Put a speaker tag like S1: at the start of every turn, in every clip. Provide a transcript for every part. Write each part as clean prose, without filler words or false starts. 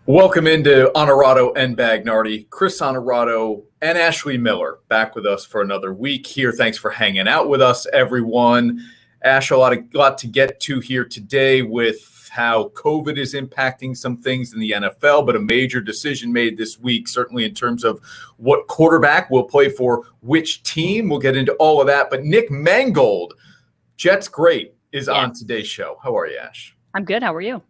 S1: Welcome into Honorado and Bagnardi. Chris Honorado and Ashley Miller back with us for another week here. Thanks for hanging out with us, everyone. Ash, a lot to get to here today with how COVID is impacting some things in the NFL, but a major decision made this week, certainly in terms of what quarterback will play for which team. We'll get into all of that. But Nick Mangold, Jets great, is on today's show. How are you, Ash?
S2: I'm good. How are you?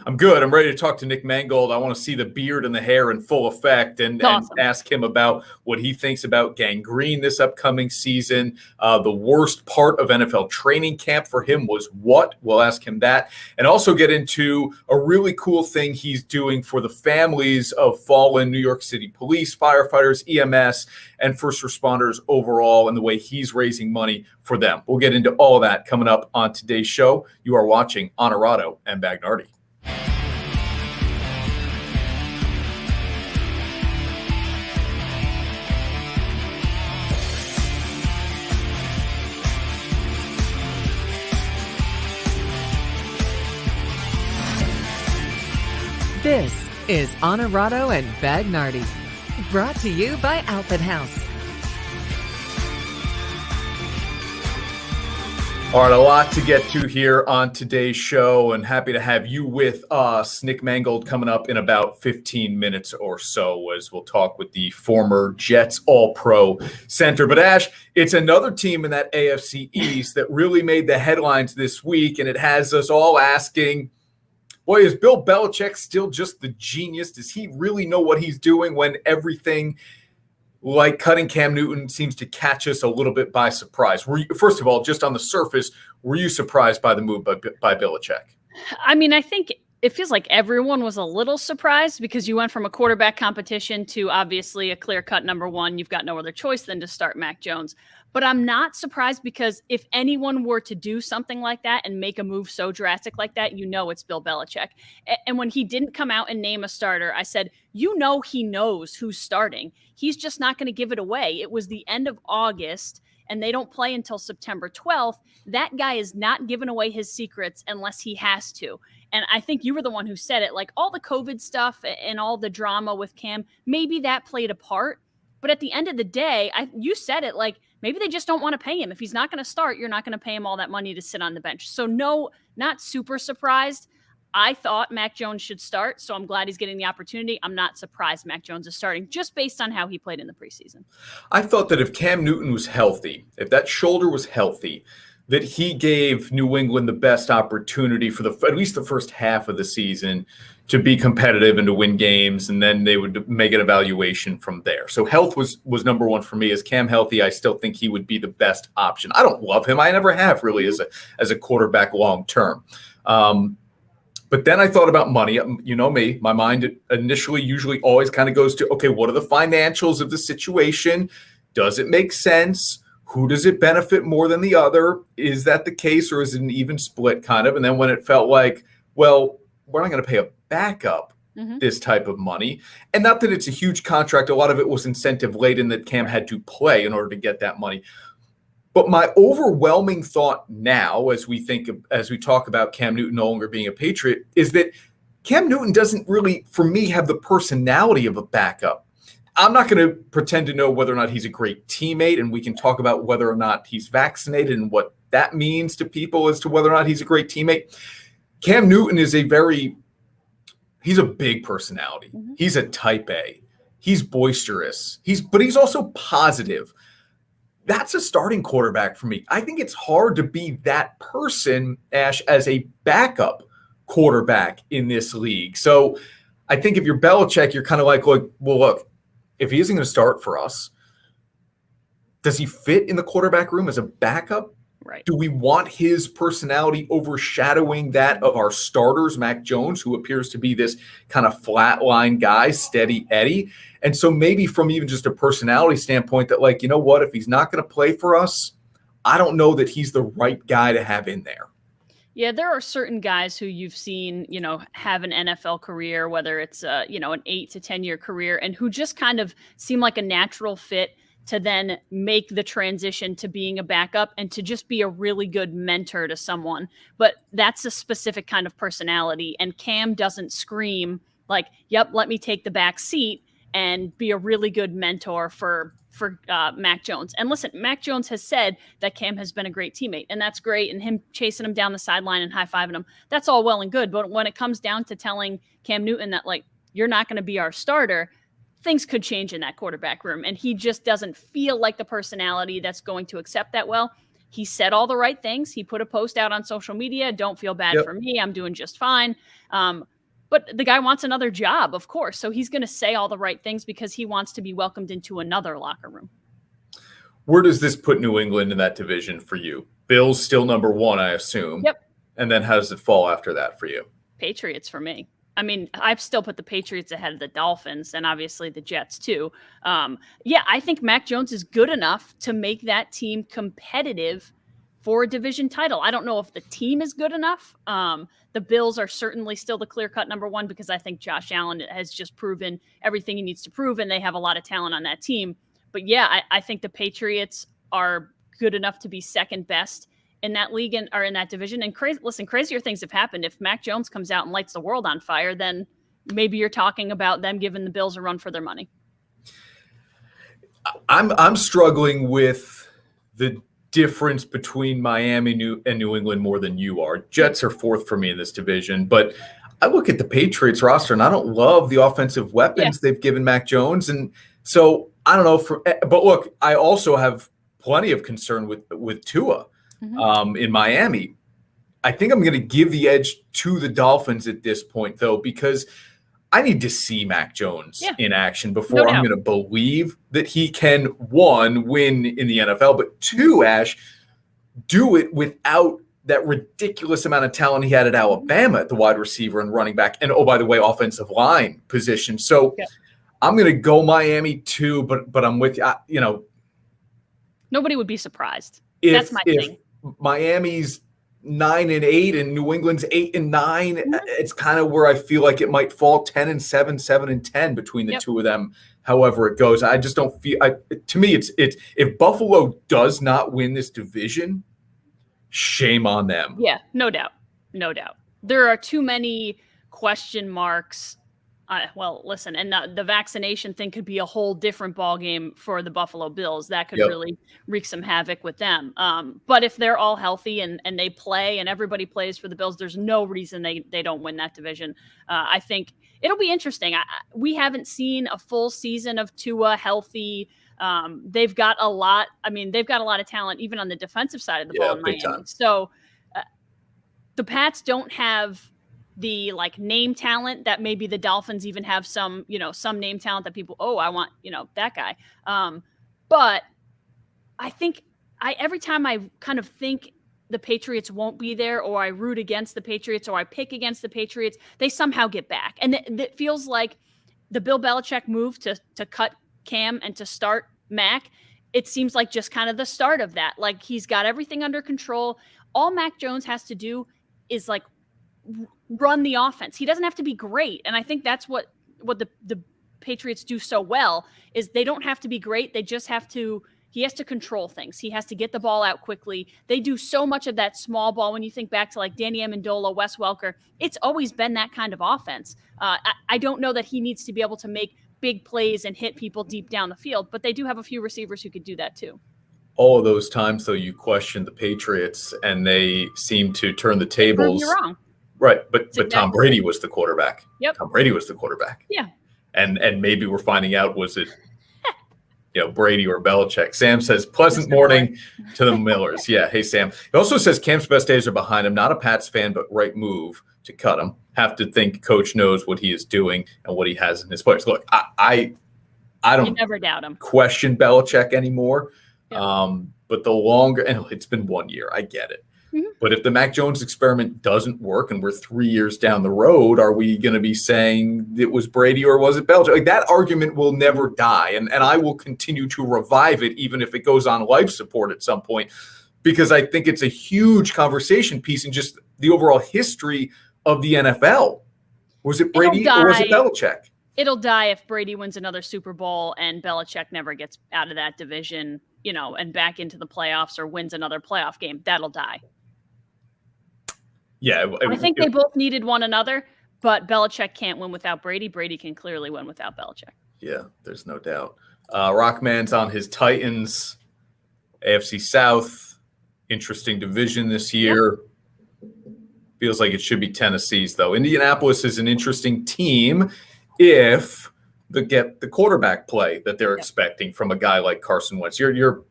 S1: I'm good. I'm ready to talk to Nick Mangold. I want to see the beard and the hair in full effect and ask him about what he thinks about gangrene this upcoming season. The worst part of NFL training camp for him was what? We'll ask him that. And also get into a really cool thing he's doing for the families of fallen New York City police, firefighters, EMS, and first responders overall, and the way he's raising money for them. We'll get into all of that coming up on today's show. You are watching Honorado and Bagnardi.
S3: This is Honorado and Bagnardi, brought to you by Outfit House.
S1: All right, a lot to get to here on today's show, and happy to have you with us. Nick Mangold coming up in about 15 minutes or so as we'll talk with the former Jets All-Pro center. But Ash, it's another team in that AFC East that really made the headlines this week, and it has us all asking, boy, is Bill Belichick still just the genius? Does he really know what he's doing when everything like cutting Cam Newton seems to catch us a little bit by surprise? First of all, just on the surface, were you surprised by the move by Belichick?
S2: I mean, I think it feels like everyone was a little surprised because you went from a quarterback competition to obviously a clear-cut number one. You've got no other choice than to start Mac Jones. But I'm not surprised because if anyone were to do something like that and make a move so drastic like that, you know it's Bill Belichick. And when he didn't come out and name a starter, I said, you know he knows who's starting. He's just not going to give it away. It was the end of August, and they don't play until September 12th. That guy is not giving away his secrets unless he has to. And I think you were the one who said it, like all the COVID stuff and all the drama with Cam, maybe that played a part. But at the end of the day, you said it, like maybe they just don't want to pay him. If he's not going to start, you're not going to pay him all that money to sit on the bench. So no, not super surprised. I thought Mac Jones should start, so I'm glad he's getting the opportunity. I'm not surprised Mac Jones is starting just based on how he played in the preseason.
S1: I thought that if Cam Newton was healthy, if that shoulder was healthy, that he gave New England the best opportunity for at least the first half of the season to be competitive and to win games, and then they would make an evaluation from there. So health was number one for me. Is Cam healthy? I still think he would be the best option. I don't love him. I never have really as a quarterback long term. But then I thought about money. You know me, my mind initially usually always kind of goes to, okay, what are the financials of the situation? Does it make sense? Who does it benefit more than the other? Is that the case, or is it an even split kind of? And then when it felt like, well, we're not going to pay a backup this type of money. And not that it's a huge contract. A lot of it was incentive laden that Cam had to play in order to get that money. But my overwhelming thought now, as we talk about Cam Newton no longer being a Patriot, is that Cam Newton doesn't really, for me, have the personality of a backup. I'm not going to pretend to know whether or not he's a great teammate, and we can talk about whether or not he's vaccinated and what that means to people as to whether or not he's a great teammate. Cam Newton is he's a big personality. He's a type A. He's boisterous. But he's also positive. That's a starting quarterback for me. I think it's hard to be that person, Ash, as a backup quarterback in this league. So I think if you're Belichick, you're kind of like, look, if he isn't going to start for us, does he fit in the quarterback room as a backup?
S2: Right.
S1: Do we want his personality overshadowing that of our starters, Mac Jones, who appears to be this kind of flatline guy, steady Eddie? And so maybe from even just a personality standpoint that, like, you know what, if he's not going to play for us, I don't know that he's the right guy to have in there.
S2: Yeah, there are certain guys who you've seen, have an NFL career, whether it's, an 8 to 10 year career, and who just kind of seem like a natural fit to then make the transition to being a backup and to just be a really good mentor to someone. But that's a specific kind of personality. And Cam doesn't scream like, yep, let me take the back seat and be a really good mentor for Mac Jones. And listen, Mac Jones has said that Cam has been a great teammate, and that's great. And him chasing him down the sideline and high-fiving him, that's all well and good. But when it comes down to telling Cam Newton that, like, you're not going to be our starter, things could change in that quarterback room. And he just doesn't feel like the personality that's going to accept that well. He said all the right things. He put a post out on social media. Don't feel bad for me. I'm doing just fine. But the guy wants another job, of course. So he's going to say all the right things because he wants to be welcomed into another locker room.
S1: Where does this put New England in that division for you? Bills still number one, I assume.
S2: Yep.
S1: And then how does it fall after that for you?
S2: Patriots for me. I mean, I've still put the Patriots ahead of the Dolphins and obviously the Jets too. I think Mac Jones is good enough to make that team competitive for a division title. I don't know if the team is good enough. The Bills are certainly still the clear-cut number one because I think Josh Allen has just proven everything he needs to prove, and they have a lot of talent on that team. But yeah, I think the Patriots are good enough to be second best in that league or in that division. And crazier things have happened. If Mac Jones comes out and lights the world on fire, then maybe you're talking about them giving the Bills a run for their money.
S1: I'm struggling with the difference between Miami and New England more than you are. Jets are fourth for me in this division, but I look at the Patriots roster and I don't love the offensive weapons they've given Mac Jones. And so I don't know but look, I also have plenty of concern with Tua in Miami. I think I'm going to give the edge to the Dolphins at this point though, because I need to see Mac Jones in action before I'm going to believe that he can, one, win in the NFL, but two, Ash, do it without that ridiculous amount of talent he had at Alabama at the wide receiver and running back. And, oh, by the way, offensive line position. So I'm going to go Miami too, but I'm with you.
S2: Nobody would be surprised. That's my thing.
S1: Miami's 9-8 and New England's 8-9. It's kind of where I feel like it might fall 10-7, 7-10 between the two of them. However it goes, I just don't feel. To me, it's if Buffalo does not win this division, shame on them.
S2: Yeah, no doubt. There are too many question marks. Well, listen, and the vaccination thing could be a whole different ballgame for the Buffalo Bills. That could really wreak some havoc with them. But if they're all healthy and they play and everybody plays for the Bills, there's no reason they don't win that division. I think it'll be interesting. We haven't seen a full season of Tua healthy. They've got a lot. I mean, they've got a lot of talent even on the defensive side of the ball in Miami. Time. So the Pats don't have the name talent that maybe the Dolphins even have some name talent that people, I want, that guy. But I think every time I kind of think the Patriots won't be there, or I root against the Patriots, or I pick against the Patriots, they somehow get back. And it feels like the Bill Belichick move to cut Cam and to start Mac. It seems like just kind of the start of that. Like, he's got everything under control. All Mac Jones has to do is run the offense. He doesn't have to be great. And I think that's what the Patriots do so well, is they don't have to be great. They just he has to control things. He has to get the ball out quickly. They do so much of that small ball. When you think back to Danny Amendola, Wes Welker, it's always been that kind of offense. I don't know that he needs to be able to make big plays and hit people deep down the field, but they do have a few receivers who could do that too.
S1: All of those times, though, you question the Patriots and they seem to turn the tables.
S2: You're wrong.
S1: Right, but Tom Brady was the quarterback.
S2: Yep.
S1: Tom Brady was the quarterback.
S2: Yeah.
S1: And maybe we're finding out, was it Brady or Belichick? Sam says, pleasant morning to the Millers. Yeah, hey, Sam. He also says Cam's best days are behind him. Not a Pats fan, but right move to cut him. Have to think coach knows what he is doing and what he has in his players. Look, I don't
S2: you never doubt him.
S1: Question Belichick anymore.
S2: Yeah.
S1: But the longer, and it's been 1 year, I get it. But if the Mac Jones experiment doesn't work and we're 3 years down the road, are we going to be saying it was Brady or was it Belichick? That argument will never die. And I will continue to revive it, even if it goes on life support at some point, because I think it's a huge conversation piece in just the overall history of the NFL. Was it Brady or was it Belichick?
S2: It'll die if Brady wins another Super Bowl and Belichick never gets out of that division, and back into the playoffs or wins another playoff game. That'll die.
S1: Yeah,
S2: I think they both needed one another, But Belichick can't win without Brady. Brady can clearly win without Belichick.
S1: Yeah, there's no doubt. Rockman's on his Titans, AFC South, interesting division this year. Yep. Feels like it should be Tennessee's, though. Indianapolis is an interesting team if they get the quarterback play that they're expecting from a guy like Carson Wentz. You're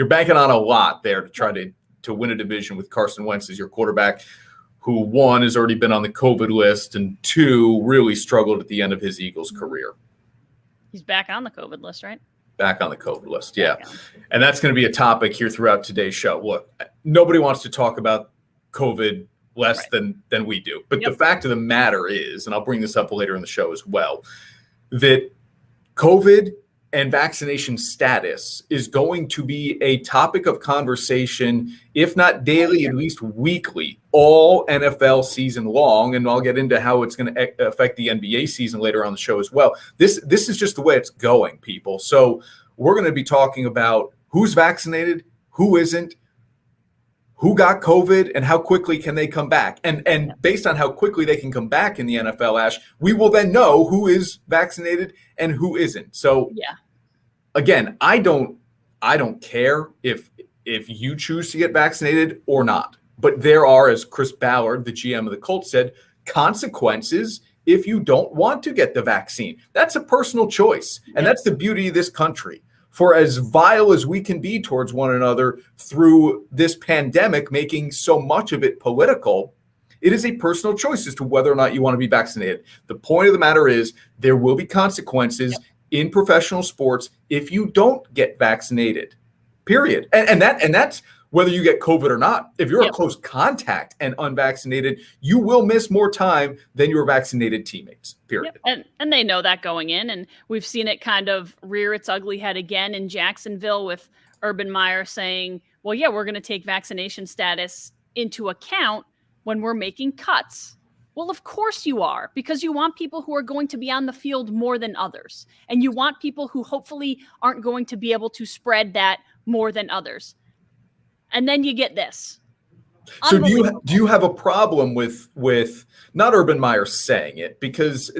S1: banking on a lot there to try to win a division with Carson Wentz as your quarterback, who, one, has already been on the COVID list, and two, really struggled at the end of his Eagles career.
S2: He's back on the COVID list, right?
S1: Back on the COVID list, yeah. And that's going to be a topic here throughout today's show. Look, nobody wants to talk about COVID less than we do. But the fact of the matter is, and I'll bring this up later in the show as well, that COVID and vaccination status is going to be a topic of conversation, if not daily, at least weekly, all NFL season long. And I'll get into how it's going to affect the NBA season later on the show as well. This is just the way it's going, people. So we're going to be talking about who's vaccinated, who isn't, who got COVID, and how quickly can they come back. And based on how quickly they can come back in the NFL, Ash, we will then know who is vaccinated and who isn't. So again, I don't care if you choose to get vaccinated or not. But there are, as Chris Ballard, the GM of the Colts, said, consequences if you don't want to get the vaccine. That's a personal choice. And that's the beauty of this country. For as vile as we can be towards one another through this pandemic, making so much of it political, it is a personal choice as to whether or not you want to be vaccinated. The point of the matter is there will be consequences in professional sports if you don't get vaccinated, period. And that's whether you get COVID or not. If you're a close contact and unvaccinated, you will miss more time than your vaccinated teammates, period.
S2: And they know that going in. And we've seen it kind of rear its ugly head again in Jacksonville with Urban Meyer saying, well, yeah, we're going to take vaccination status into account when we're making cuts. Well, of course you are, because you want people who are going to be on the field more than others. And you want people who hopefully aren't going to be able to spread that more than others. And then you get this.
S1: So do you have a problem with not Urban Meyer saying it? Because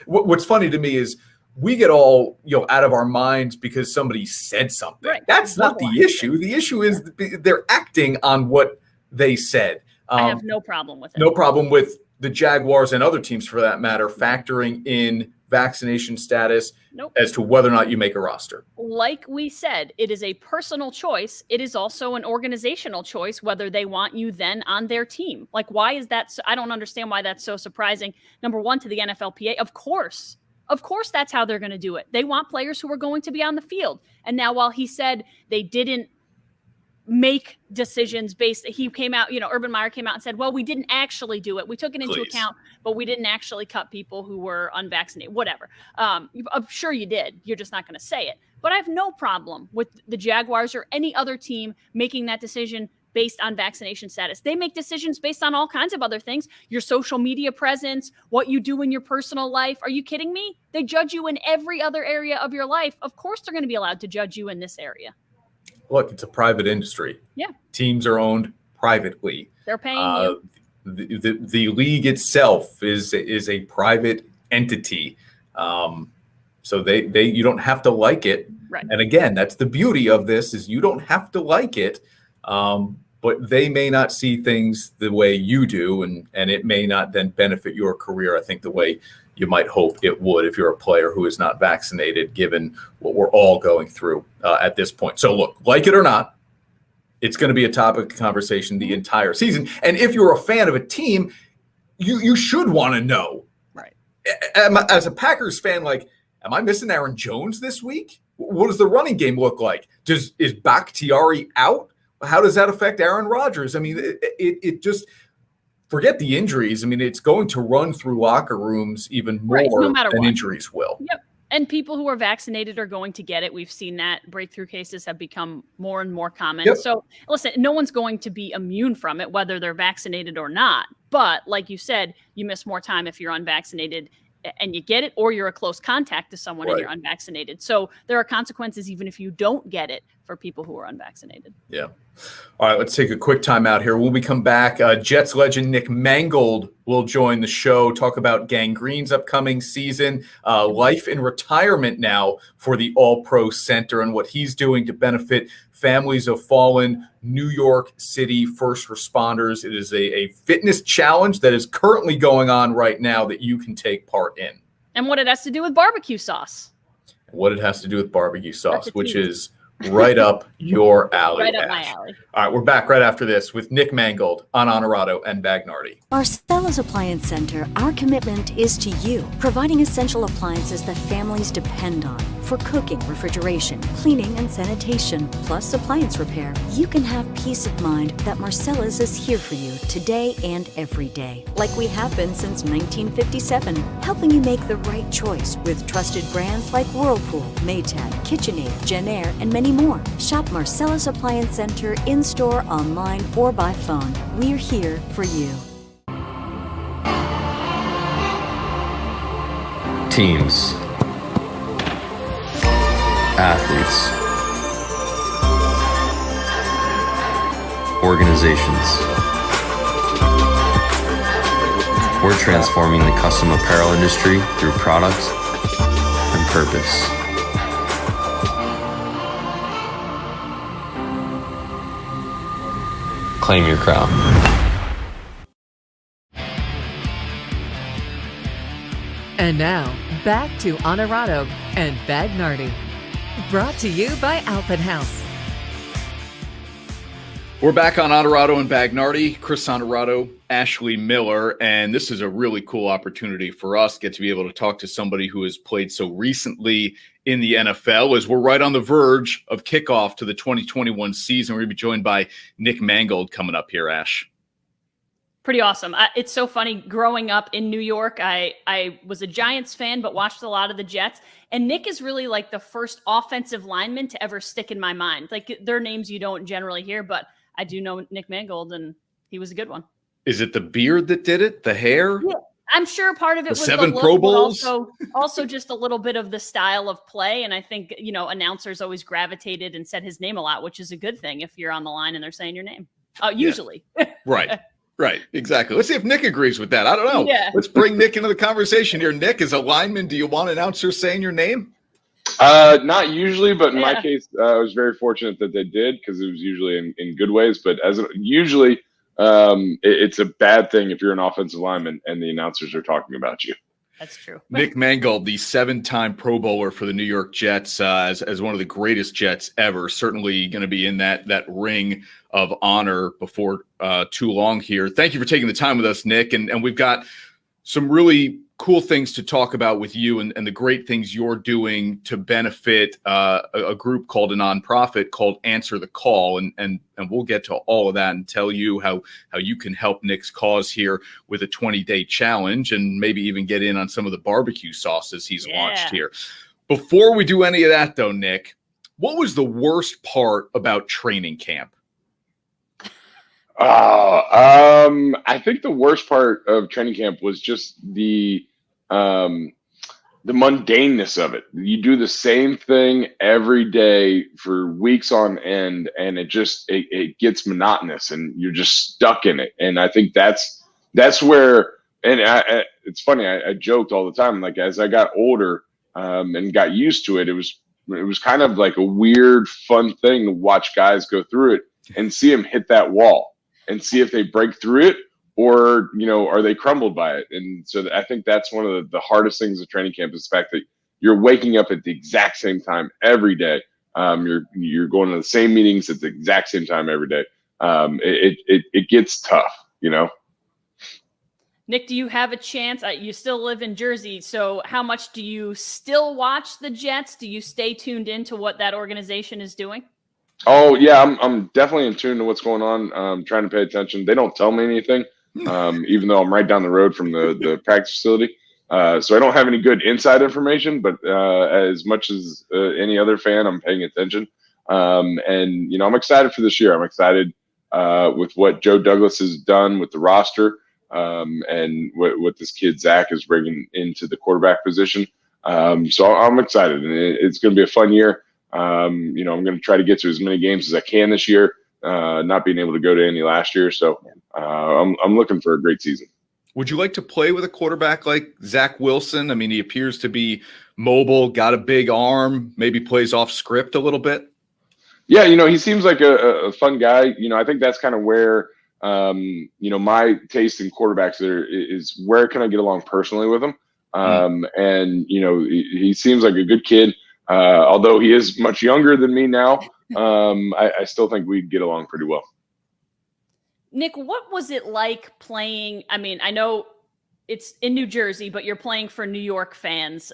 S1: what's funny to me is we get all out of our minds because somebody said something. Right. That's not the issue. The issue is they're acting on what they said.
S2: I have no problem with it.
S1: No problem with the Jaguars and other teams, for that matter, factoring in vaccination status as to whether or not you make a roster.
S2: Like we said, it is a personal choice. It is also an organizational choice whether they want you then on their team. Like, why is that? I don't understand why that's so surprising. Number one, to the NFLPA, of course, that's how they're going to do it. They want players who are going to be on the field. And now, while he said they didn't make decisions based, he came out, Urban Meyer came out and said, well, we didn't actually do it. We took it into account, but we didn't actually cut people who were unvaccinated, whatever. I'm sure you did. You're just not going to say it. But I have no problem with the Jaguars or any other team making that decision based on vaccination status. They make decisions based on all kinds of other things. Your social media presence, what you do in your personal life. Are you kidding me? They judge you in every other area of your life. Of course, they're going to be allowed to judge you in this area.
S1: Look, it's a private industry.
S2: Yeah. Teams
S1: are owned privately.
S2: They're paying you.
S1: The league itself is a private entity. So they you don't have to like it.
S2: Right.
S1: And again, that's the beauty of this is you don't have to like it. But they may not see things the way you do, and it may not then benefit your career, I think, the way you might hope it would if you're a player who is not vaccinated, given what we're all going through at this point. So look, like it or not, it's going to be a topic of conversation the entire season. And if you're a fan of a team, you should want to know.
S2: Right.
S1: As a Packers fan, am I missing Aaron Jones this week? What does the running game look like? Is Bakhtiari out? How does that affect Aaron Rodgers? I mean, it just forget the injuries. I mean, it's going to run through locker rooms even more than what. Injuries will.
S2: Yep. And people who are vaccinated are going to get it. We've seen that breakthrough cases have become more and more common. Yep. So listen, no one's going to be immune from it, whether they're vaccinated or not. But like you said, you miss more time if you're unvaccinated. and you get it, or you're a close contact to someone and you're unvaccinated. So there are consequences even if you don't get it for people who are unvaccinated.
S1: Yeah. All right, let's take a quick time out here. When we come back, Jets legend Nick Mangold will join the show, talk about Gangrene's upcoming season, life in retirement now for the All-Pro Center, and what he's doing to benefit families of fallen New York City first responders. It is a fitness challenge that is currently going on right now that you can take part in.
S2: And what it has to do with barbecue sauce.
S1: What it has to do with barbecue sauce, which is right up your alley.
S2: Right up my alley.
S1: All right, we're back right after this with Nick Mangold on Honorado and Bagnardi.
S4: Marcella's Appliance Center, our commitment is to you, providing essential appliances that families depend on for cooking, refrigeration, cleaning, and sanitation, plus appliance repair. You can have peace of mind that Marcella's is here for you today and every day, like we have been since 1957, helping you make the right choice with trusted brands like Whirlpool, Maytag, KitchenAid, Genair, and many more. Shop Marcella's Appliance Center in-store, online, or by phone. We're here for you.
S5: Teams, athletes, organizations. We're transforming the custom apparel industry through product and purpose. Claim your crown.
S3: And now, back to Honorado and Bagnardi. Brought to you by Alpin House.
S1: We're back on Honorado and Bagnardi. Chris Honorado, Ashley Miller, and this is a really cool opportunity for us to be able to talk to somebody who has played so recently in the NFL, as we're right on the verge of kickoff to the 2021 season. We're going to be joined by Nick Mangold coming up here, Ash.
S2: Pretty awesome. It's so funny. Growing up in New York, I was a Giants fan, but watched a lot of the Jets. And Nick is really like the first offensive lineman to ever stick in my mind. Like, they're names you don't generally hear, but I do know Nick Mangold, and he was a good one. Is
S1: it the beard that did it? The hair?
S2: Yeah, I'm sure part of it was
S1: 7
S2: the look,
S1: Pro Bowls,
S2: but also just a little bit of the style of play. And I think, announcers always gravitated and said his name a lot, which is a good thing if you're on the line and they're saying your name. Usually.
S1: Yeah. Right. Exactly. Let's see if Nick agrees with that. I don't know.
S2: Yeah.
S1: Let's bring Nick into the conversation here. Nick, as a lineman, do you want announcers saying your name?
S6: Not usually, but in my case, I was very fortunate that they did, because it was usually in good ways. But usually, it's a bad thing if you're an offensive lineman and the announcers are talking about you.
S2: That's true.
S1: Nick Mangold, the 7-time Pro Bowler for the New York Jets, as one of the greatest Jets ever, certainly going to be in that ring of honor before too long here. Thank you for taking the time with us, Nick. And we've got some really cool things to talk about with you, and the great things you're doing to benefit a group called a nonprofit called Answer the Call. And we'll get to all of that and tell you how you can help Nick's cause here with a 20-day challenge, and maybe even get in on some of the barbecue sauces he's launched here. Before we do any of that, though, Nick, what was the worst part about training camp?
S6: I think the worst part of training camp was just the mundaneness of it. You do the same thing every day for weeks on end, and it gets monotonous, and you're just stuck in it. And I think that's where, and it's funny, I joked all the time, like, as I got older and got used to it, it was kind of like a weird, fun thing to watch guys go through it and see them hit that wall and see if they break through it, or, are they crumbled by it? And so I think that's one of the hardest things of training camp, is the fact that you're waking up at the exact same time every day. You're going to the same meetings at the exact same time every day. It gets tough,
S2: Nick, do you have a chance? You still live in Jersey, so how much do you still watch the Jets? Do you stay tuned into what that organization is doing?
S6: Oh yeah, I'm definitely in tune to what's going on. I'm trying to pay attention. They don't tell me anything, even though I'm right down the road from the practice facility. So I don't have any good inside information, but as much as any other fan, I'm paying attention. And I'm excited for this year. I'm excited with what Joe Douglas has done with the roster. and what this kid Zach is bringing into the quarterback position. So I'm excited, and it's going to be a fun year. I'm going to try to get to as many games as I can this year, not being able to go to any last year. So I'm looking for a great season.
S1: Would you like to play with a quarterback like Zach Wilson? I mean, he appears to be mobile, got a big arm, maybe plays off script a little bit.
S6: Yeah, he seems like a fun guy. I think that's kind of where, my taste in quarterbacks is where can I get along personally with him? And, he seems like a good kid. Although he is much younger than me now, I still think we'd get along pretty well.
S2: Nick, what was it like playing? I mean, I know it's in New Jersey, but you're playing for New York fans.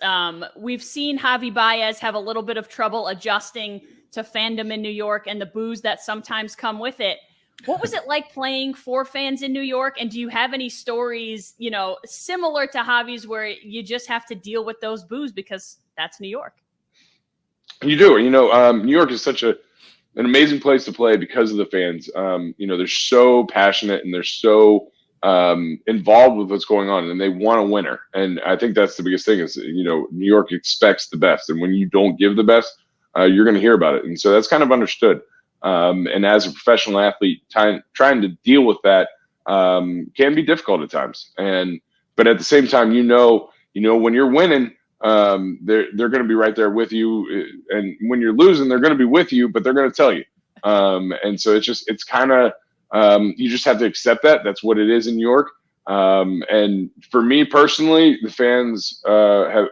S2: We've seen Javi Baez have a little bit of trouble adjusting to fandom in New York and the boos that sometimes come with it. What was it like playing for fans in New York? And do you have any stories, similar to Javi's where you just have to deal with those boos because that's New York?
S6: You do. New York is such an amazing place to play because of the fans. They're so passionate and they're so involved with what's going on, and they want a winner. And I think that's the biggest thing is, New York expects the best. And when you don't give the best, you're going to hear about it. And so that's kind of understood. And as a professional athlete, trying to deal with that can be difficult at times. But at the same time, when you're winning, they're going to be right there with you. And when you're losing, they're going to be with you, but they're going to tell you. And so it's kind of, you just have to accept that. That's what it is in New York. And for me personally, the fans have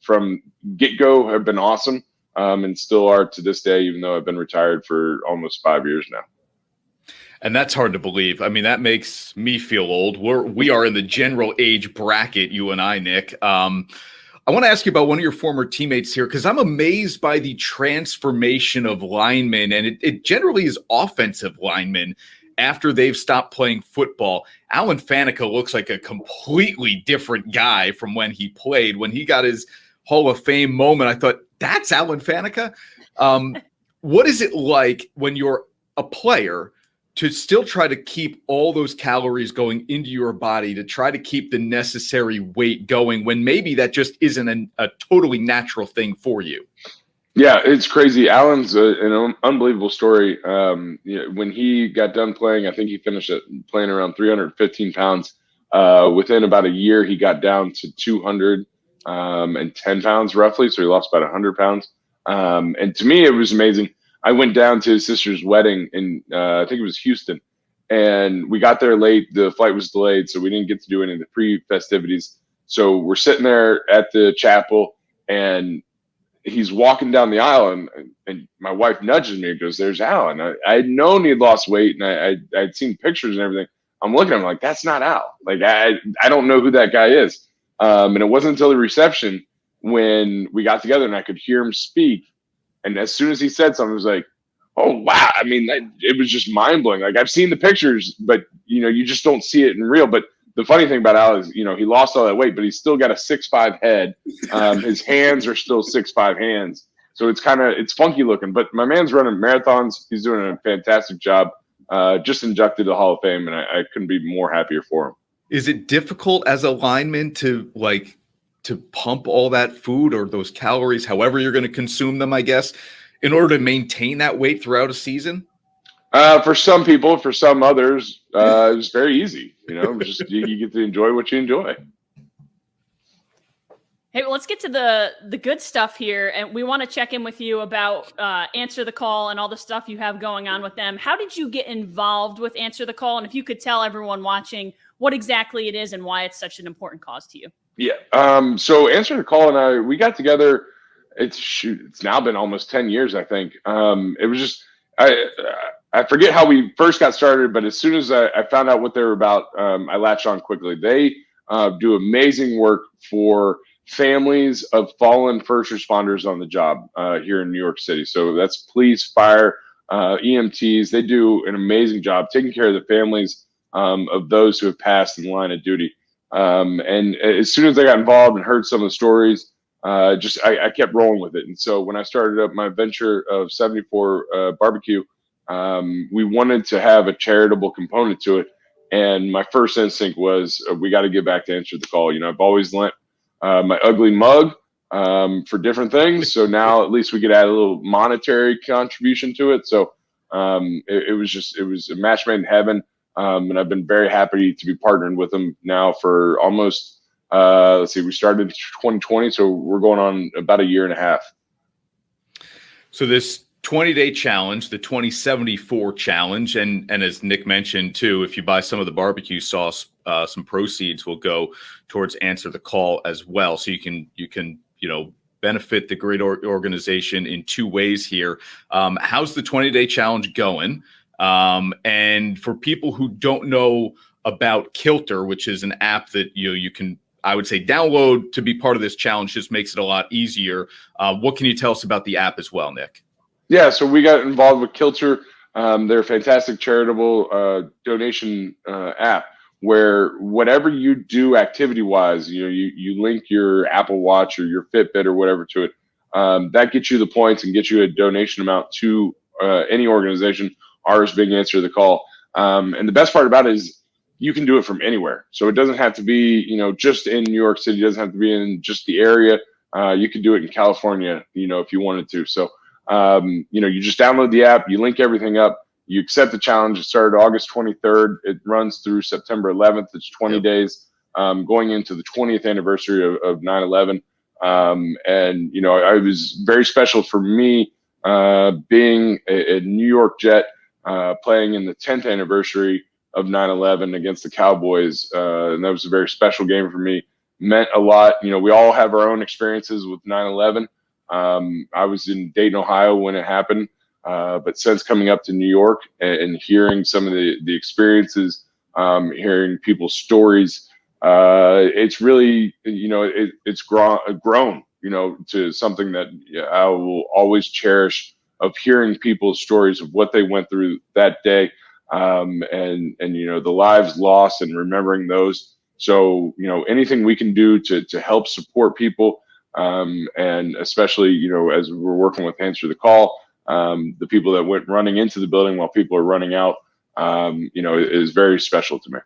S6: from get-go have been awesome. And still are to this day, even though I've been retired for almost 5 years now.
S1: And that's hard to believe. I mean, that makes me feel old. We are in the general age bracket, you and I, Nick. I want to ask you about one of your former teammates here, because I'm amazed by the transformation of linemen, and it generally is offensive linemen after they've stopped playing football. Alan Faneca looks like a completely different guy from when he played. When he got his Hall of Fame moment, I thought, that's Alan Faneca. What is it like when you're a player to still try to keep all those calories going into your body, to try to keep the necessary weight going when maybe that just isn't a totally natural thing for you?
S6: Yeah, it's crazy. Alan's an unbelievable story. When he got done playing, I think he finished playing around 315 pounds. Within about a year, he got down to 210 pounds roughly. So he lost about 100 pounds. And to me, it was amazing. I went down to his sister's wedding in, I think it was Houston, and we got there late. The flight was delayed, so we didn't get to do any of the pre-festivities. So we're sitting there at the chapel, and he's walking down the aisle, and my wife nudges me and goes, "There's Alan." I had known he had lost weight, and I'd seen pictures and everything. I'm looking at him like, that's not Al. Like, I don't know who that guy is. And it wasn't until the reception when we got together and I could hear him speak. And as soon as he said something, it was like, oh, wow. I mean, it was just mind blowing. Like, I've seen the pictures, but, you just don't see it in real. But the funny thing about Al is, he lost all that weight, but he's still got a 6'5" head. His hands are still 6'5" hands. So it's funky looking. But my man's running marathons. He's doing a fantastic job. Just inducted to the Hall of Fame, and I couldn't be more happier for him.
S1: Is it difficult as a lineman to pump all that food or those calories, however you're going to consume them, I guess, in order to maintain that weight throughout a season?
S6: For some people, for some others, it's very easy. Just you get to enjoy what you enjoy.
S2: Hey, well, let's get to the good stuff here. And we want to check in with you about Answer the Call and all the stuff you have going on with them. How did you get involved with Answer the Call? And if you could tell everyone watching what exactly it is and why it's such an important cause to you.
S6: Yeah. So Answer the Call we got together. It's now been almost 10 years, I think. It was just, I forget how we first got started, but as soon as I found out what they were about, I latched on quickly. They do amazing work for families of fallen first responders on the job here in New York City. So that's police, fire, EMTs. They do an amazing job taking care of the families of those who have passed in the line of duty. And as soon as I got involved and heard some of the stories, I kept rolling with it. And so when I started up my venture of 74 Barbecue, we wanted to have a charitable component to it. And my first instinct was, we got to get back to Answer the Call. I've always lent my ugly mug for different things. So now at least we could add a little monetary contribution to it. So it was a match made in heaven. And I've been very happy to be partnering with them now for almost, we started in 2020. So we're going on about a year and a half.
S1: So this 20-day challenge, the 2074 challenge, and as Nick mentioned too, if you buy some of the barbecue sauce, some proceeds will go towards Answer the Call as well. So you can benefit the great organization in two ways here. How's the 20-day challenge going? And for people who don't know about Kilter, which is an app that you can, I would say, download to be part of this challenge, just makes it a lot easier. What can you tell us about the app as well, Nick?
S6: Yeah, so we got involved with Kilter. They're a fantastic charitable donation app where whatever you do activity-wise, you link your Apple Watch or your Fitbit or whatever to it. That gets you the points and gets you a donation amount to any organization, ours being Answer the Call. And the best part about it is you can do it from anywhere. So it doesn't have to be, just in New York City. It doesn't have to be in just the area. You could do it in California, if you wanted to. So you just download the app, you link everything up, you accept the challenge. It started August 23rd. It runs through September 11th. It's 20 days, going into the 20th anniversary of 9/11. And, it was very special for me, being a New York Jet, playing in the 10th anniversary of 9/11 against the Cowboys. And that was a very special game for me. Meant a lot. We all have our own experiences with 9/11. I was in Dayton, Ohio when it happened, but since coming up to New York and hearing some of the experiences, hearing people's stories, it's really, it's grown, to something that I will always cherish, of hearing people's stories of what they went through that day, and the lives lost and remembering those. So, anything we can do to help support people, and especially, as we're working with Answer the Call, the people that went running into the building while people are running out, is very special to me.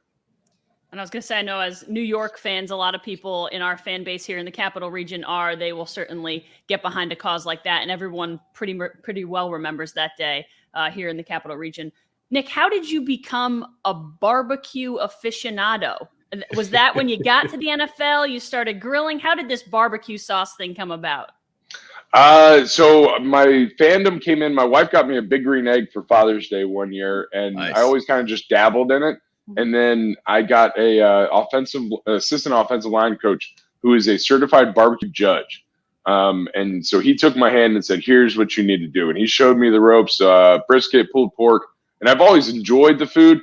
S2: And I was going to say, I know as New York fans, a lot of people in our fan base here in the Capital Region they will certainly get behind a cause like that. And everyone pretty well remembers that day here in the Capital Region. Nick, how did you become a barbecue aficionado? Was that when you got to the NFL, you started grilling? How did this barbecue sauce thing come about?
S6: So my fandom came in. My wife got me a Big Green Egg for Father's Day one year, and nice. I always kind of just dabbled in it. And then I got a assistant offensive line coach who is a certified barbecue judge. And so he took my hand and said, "Here's what you need to do." And he showed me the ropes, brisket, pulled pork. And I've always enjoyed the food.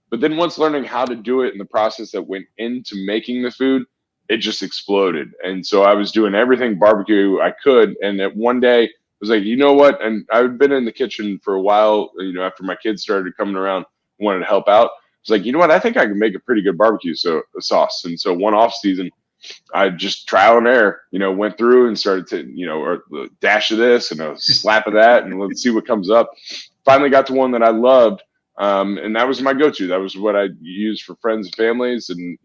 S6: But then once learning how to do it and the process that went into making the food, it just exploded. And so I was doing everything barbecue I could. And at one day, I was like, you know what? And I've been in the kitchen for a while, after my kids started coming around, wanted to help out. I was like, you know what? I think I can make a pretty good barbecue sauce. And so one off season, I just trial and error, went through and started to, or a dash of this and a slap of that, and let's see what comes up. Finally got to one that I loved. And that was my go-to. That was what I used for friends and families. And,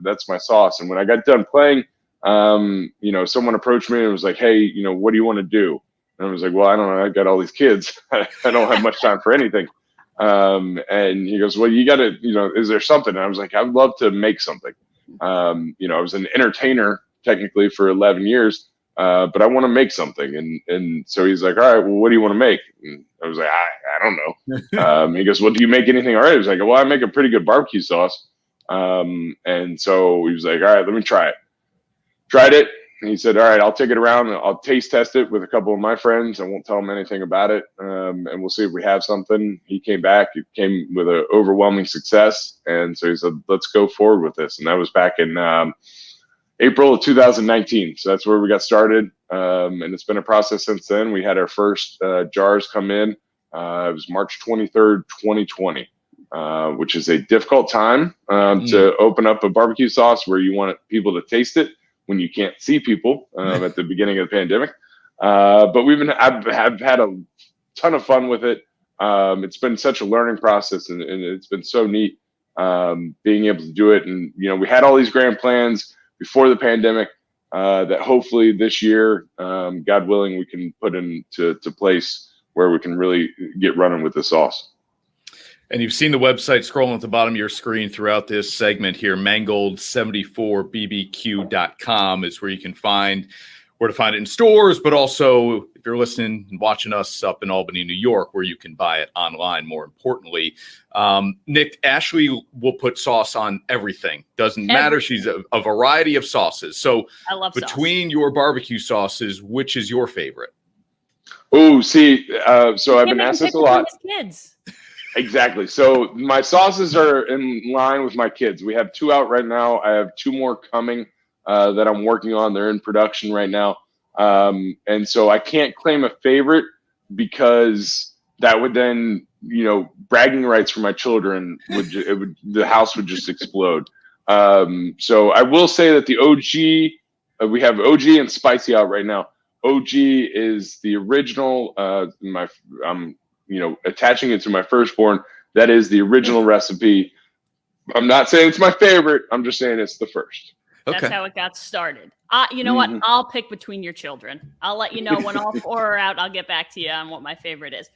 S6: that's my sauce. And when I got done playing, someone approached me and was like, "Hey, what do you want to do?" And I was like, "Well, I don't know. I got all these kids. I don't have much time for anything." And he goes, "Well, you got to, is there something?" And I was like, "I'd love to make something." I was an entertainer technically for 11 years, but I want to make something. And so he's like, "All right, well, what do you want to make?" And I was like, I don't know. He goes, "Well, do you make anything already?" I was like, "Well, I make a pretty good barbecue sauce." And so he was like, "All right, let me try it." Tried it. And he said, "All right, I'll take it around and I'll taste test it with a couple of my friends. I won't tell them anything about it. And we'll see if we have something." He came back. It came with an overwhelming success. And so he said, "Let's go forward with this." And that was back in April of 2019. So that's where we got started. And it's been a process since then. We had our first jars come in. It was March 23rd, 2020, which is a difficult time to open up a barbecue sauce where you want people to taste it when you can't see people at the beginning of the pandemic. But I've had a ton of fun with it. It's been such a learning process, and it's been so neat being able to do it. And, we had all these grand plans before the pandemic that hopefully this year, God willing, we can put into place where we can really get running with the sauce.
S1: And you've seen the website scrolling at the bottom of your screen throughout this segment here. Mangold74bbq.com is where you can find where to find it in stores, but also if you're listening and watching us up in Albany, New York, where you can buy it online, more importantly. Nick, Ashley will put sauce on everything. Doesn't matter. She's a variety of sauces. So
S2: I love
S1: between your barbecue sauces, which is your favorite?
S6: Oh, see, so I've been asked this a lot.
S2: Kids.
S6: Exactly. So my sauces are in line with my kids. We have 2 out right now. I have 2 more coming that I'm working on. They're in production right now. And so I can't claim a favorite because that would then, bragging rights for my children the house would just explode. So I will say that the OG, we have OG and spicy out right now. OG is the original. I'm attaching it to my firstborn. That is the original recipe. I'm not saying it's my favorite. I'm just saying it's the first.
S1: Okay.
S2: That's how it got started. You know what? I'll pick between your children. I'll let you know when all 4 are out. I'll get back to you on what my favorite is.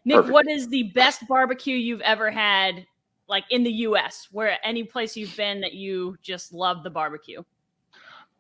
S2: Nick,
S6: Perfect.
S2: What is the best barbecue you've ever had, like in the U.S., where any place you've been that you just love the barbecue?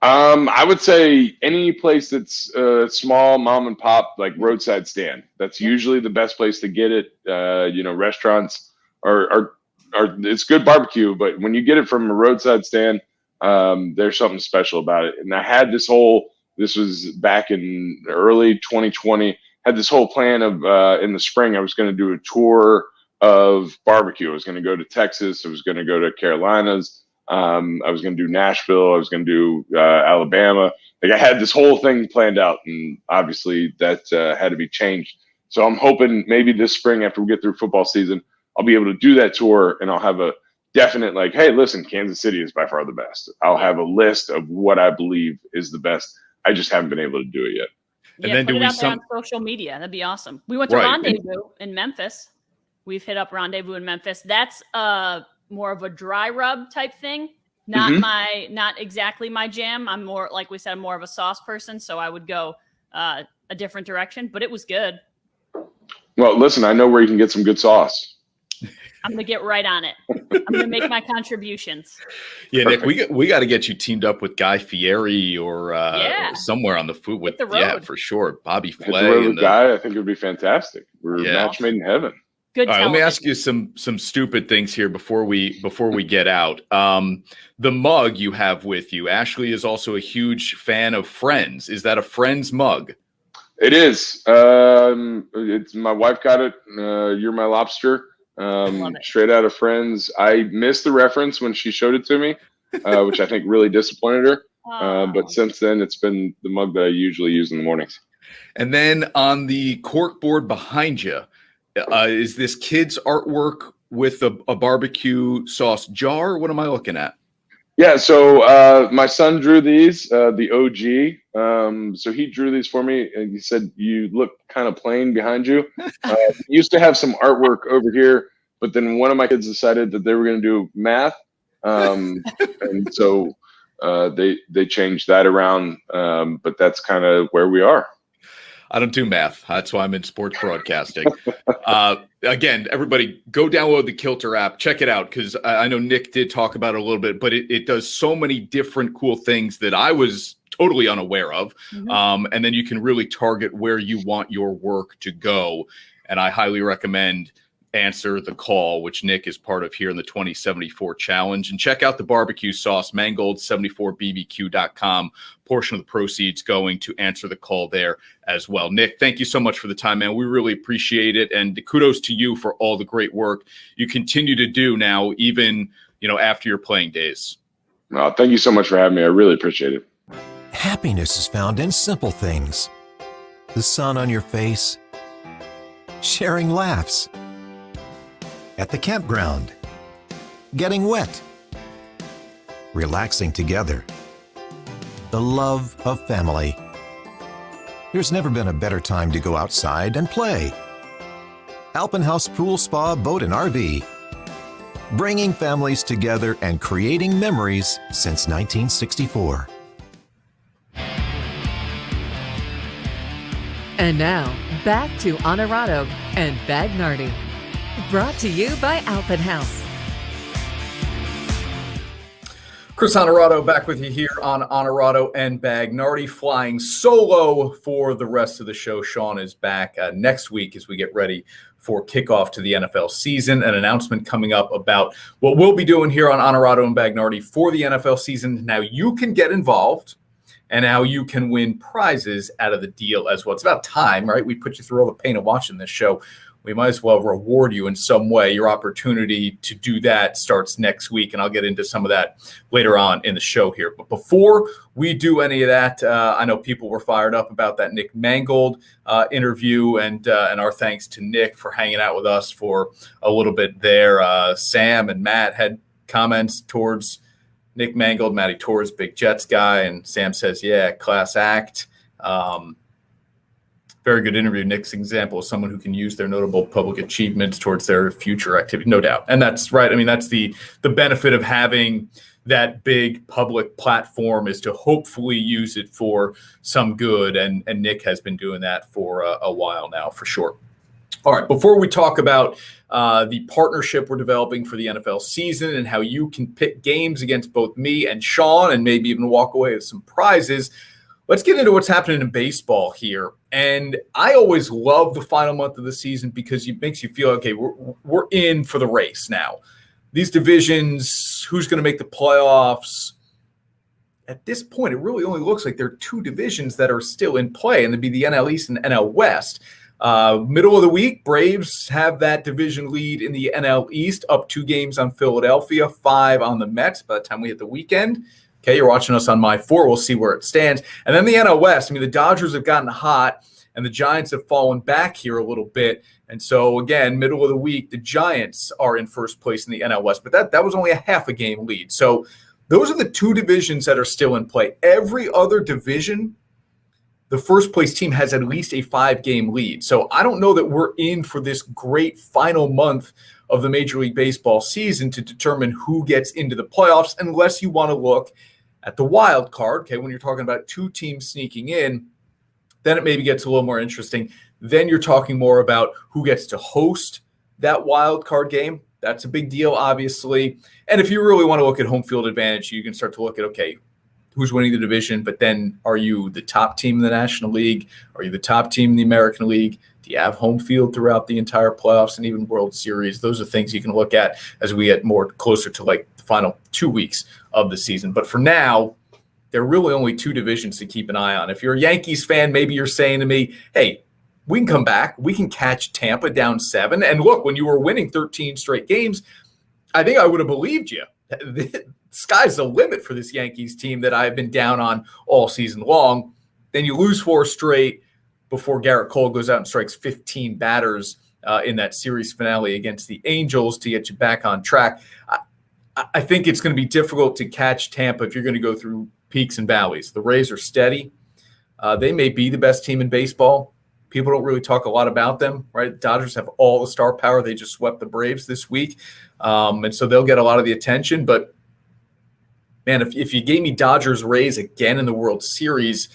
S6: I would say any place that's small, mom and pop, like roadside stand. That's usually the best place to get it. Restaurants are it's good barbecue, but when you get it from a roadside stand, there's something special about it. And I had this was back in early 2020, had this whole plan of in the spring, I was going to do a tour of barbecue. I was going to go to Texas. I was going to go to Carolinas. I was going to do Nashville. I was going to do Alabama. Like I had this whole thing planned out, and obviously that had to be changed. So I'm hoping maybe this spring, after we get through football season, I'll be able to do that tour, and I'll have a definite like, hey, listen, Kansas City is by far the best. I'll have a list of what I believe is the best. I just haven't been able to do it yet.
S1: And then
S2: put
S1: do
S2: it
S1: we
S2: out there on social media. That'd be awesome. We went to Rendezvous in Memphis. We've hit up Rendezvous in Memphis. That's more of a dry rub type thing. Not exactly my jam. I'm more, like we said, I'm more of a sauce person. So I would go a different direction, but it was good.
S6: Well, listen, I know where you can get some good sauce.
S2: I'm going to get right on it. I'm going to make my contributions.
S1: Yeah, Nick, we got to get you teamed up with Guy Fieri or somewhere on the food with for sure. Bobby Flay.
S6: Guy, I think it would be fantastic. We're a match made in heaven.
S2: Good.
S1: All right, let me ask you some stupid things here before we get out. The mug you have with you, Ashley is also a huge fan of Friends. Is that a Friends mug?
S6: It is. It's my wife got it. You're My Lobster. Straight out of Friends. I missed the reference when she showed it to me, which I think really disappointed her. But since then, it's been the mug that I usually use in the mornings.
S1: And then on the cork board behind you, is this kid's artwork with a barbecue sauce jar? What am I looking at?
S6: Yeah, so my son drew these, the OG. So he drew these for me, and he said, you look kind of plain behind you. Used to have some artwork over here, but then one of my kids decided that they were going to do math. And so they changed that around, but that's kind of where we are.
S1: I don't do math. That's why I'm in sports broadcasting. Again, everybody go download the Kilter app. Check it out because I know Nick did talk about it a little bit, but it does so many different cool things that I was totally unaware of. And then you can really target where you want your work to go. And I highly recommend Answer the Call, which Nick is part of here in the 2074 challenge. And check out the barbecue sauce, Mangold74bbq.com. Portion of the proceeds going to Answer the Call there as well. Nick, thank you so much for the time, man. We really appreciate it. And kudos to you for all the great work you continue to do now, even, after your playing days.
S6: Well, thank you so much for having me. I really appreciate it.
S7: Happiness is found in simple things. The sun on your face, sharing laughs, at the campground, getting wet, relaxing together, the love of family. There's never been a better time to go outside and play. Alpenhaus Pool Spa Boat and RV. bringing families together and creating memories since 1964.
S3: And now, back to Honorado and Bagnardi. Brought to you by Outfit House.
S1: Chris Honorado back with you here on Honorado and Bagnardi, flying solo for the rest of the show. Sean is back next week as we get ready for kickoff to the NFL season. An announcement coming up about what we'll be doing here on Honorado and Bagnardi for the NFL season. Now you can get involved, and now you can win prizes out of the deal as well. It's about time, right? We put you through all the pain of watching this show. We might as well reward you in some way. Your opportunity to do that starts next week, and I'll get into some of that later on in the show here. But before we do any of that, I know people were fired up about that Nick Mangold interview, and our thanks to Nick for hanging out with us for a little bit there. Sam and Matt had comments towards Nick Mangold. Matty Torres, big Jets guy, and Sam says, yeah, class act. Very good interview. Nick's example of someone who can use their notable public achievements towards their future activity, no doubt. And that's right. I mean, that's the benefit of having that big public platform, is to hopefully use it for some good. And Nick has been doing that for a while now, for sure. All right, before we talk about the partnership we're developing for the NFL season and how you can pick games against both me and Sean and maybe even walk away with some prizes, let's get into what's happening in baseball here. And I always love the final month of the season because it makes you feel, okay, we're in for the race now. These divisions, who's going to make the playoffs? At this point, it really only looks like there are two divisions that are still in play, and it'd be the NL East and the NL West. Middle of the week, Braves have that division lead in the NL East, up 2 games on Philadelphia, 5 on the Mets by the time we hit the weekend. Okay, you're watching us on My 4. We'll see where it stands. And then the NL West. I mean, the Dodgers have gotten hot, and the Giants have fallen back here a little bit. And so, again, middle of the week, the Giants are in first place in the NL West. But that was only a half a game lead. So those are the 2 divisions that are still in play. Every other division, the first place team has at least a 5-game lead. So I don't know that we're in for this great final month of the Major League Baseball season to determine who gets into the playoffs, unless you want to look at the wild card. Okay, when you're talking about 2 teams sneaking in, then it maybe gets a little more interesting. Then you're talking more about who gets to host that wild card game. That's a big deal, obviously. And if you really want to look at home field advantage, you can start to look at, okay, who's winning the division, but then are you the top team in the National League? Are you the top team in the American League? Do you have home field throughout the entire playoffs and even World Series? Those are things you can look at as we get more closer to like the final 2 weeks of the season. But for now, there are really only 2 divisions to keep an eye on. If you're a Yankees fan, maybe you're saying to me, hey, we can come back. We can catch Tampa down 7. And look, when you were winning 13 straight games, I think I would have believed you. The sky's the limit for this Yankees team that I've been down on all season long. Then you lose 4 straight before Garrett Cole goes out and strikes 15 batters in that series finale against the Angels to get you back on track. I think it's going to be difficult to catch Tampa if you're going to go through peaks and valleys. The Rays are steady. They may be the best team in baseball. People don't really talk a lot about them, right? The Dodgers have all the star power. They just swept the Braves this week. And so they'll get a lot of the attention. But, man, if you gave me Dodgers Rays again in the World Series,